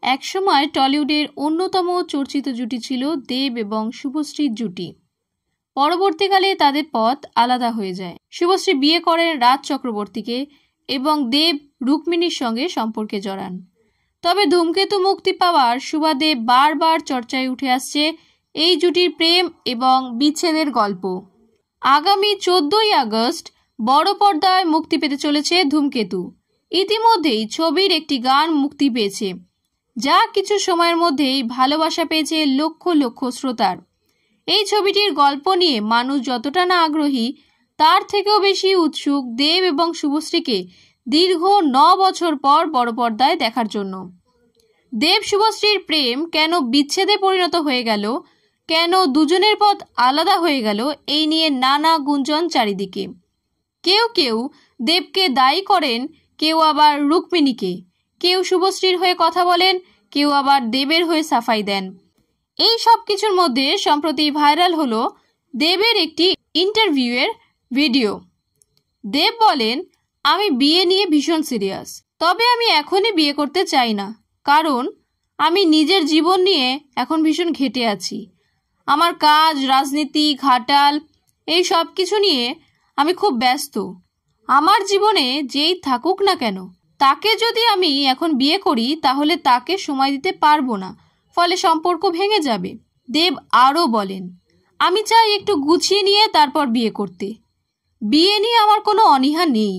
একসময় টলিউডের অন্যতম চর্চিত জুটি ছিল দেব এবং শুভশ্রীর জুটি। পরবর্তীকালে তাদের পথ আলাদা হয়ে যায়। শুভশ্রী বিয়ে করেন রাজ চক্রবর্তীকে এবং দেব রুক্মিণীর সঙ্গে সম্পর্কে জড়ান। তবে ধূমকেতু মুক্তি পাওয়ার সুবাদে বারবার চর্চায় উঠে আসছে এই জুটির প্রেম এবং বিচ্ছেদের গল্প। আগামী 14ই আগস্ট বড় পর্দায় মুক্তি পেতে চলেছে ধূমকেতু। ইতিমধ্যেই ছবির একটি গান মুক্তি পেয়েছে, যা কিছু সময়ের মধ্যেই ভালোবাসা পেয়েছে লক্ষ লক্ষ শ্রোতার। এই ছবিটির গল্প নিয়ে মানুষ যতটা না আগ্রহী, তার থেকেও বেশি উৎসুক দেব এবং শুভশ্রীকে দীর্ঘ 9 বছর পর বড় পর্দায় দেখার জন্য। দেব শুভশ্রীর প্রেম কেন বিচ্ছেদে পরিণত হয়ে গেল, কেন দুজনের পথ আলাদা হয়ে গেল, এই নিয়ে নানা গুঞ্জন চারিদিকে। কেউ কেউ দেবকে দায়ী করেন, কেউ আবার রুক্মিণীকে, কেউ শুভশ্রীর হয়ে কথা বলেন, কেউ আবার দেবের হয়ে সাফাই দেন। এই সব কিছুর মধ্যে সম্প্রতি ভাইরাল হলো দেবের একটি ইন্টারভিউয়ের ভিডিও। দেব বলেন, আমি বিয়ে নিয়ে ভীষণ সিরিয়াস, তবে আমি এখনই বিয়ে করতে চাই না, কারণ আমি নিজের জীবন নিয়ে এখন ভীষণ ঘেঁটে আছি। আমার কাজ, রাজনীতি, ঘাটাল, এই সব কিছু নিয়ে আমি খুব ব্যস্ত। আমার জীবনে যেই থাকুক না কেন, তাকে যদি আমি এখন বিয়ে করি তাহলে তাকে সময় দিতে পারবো না, ফলে সম্পর্ক ভেঙে যাবে। দেব আরও বলেন, আমি চাই একটু গুছিয়ে নিয়ে তারপর বিয়ে করতে। বিয়ে নিয়ে আমার কোনো অনীহা নেই।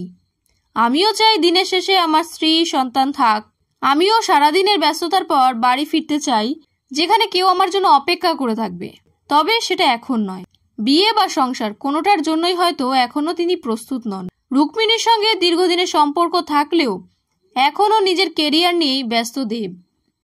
আমিও চাই দিনের শেষে আমার স্ত্রী সন্তান থাক। আমিও সারাদিনের ব্যস্ততার পর বাড়ি ফিরতে চাই, যেখানে কেউ আমার জন্য অপেক্ষা করে থাকবে। তবে সেটা এখন নয়। বিয়ে বা সংসার কোনোটার জন্যই হয়তো এখনো তিনি প্রস্তুত নন। রুক্মিণীর সঙ্গে দীর্ঘদিনের সম্পর্ক থাকলেও এখনও নিজের কেরিয়ার নিয়েই ব্যস্ত দেব।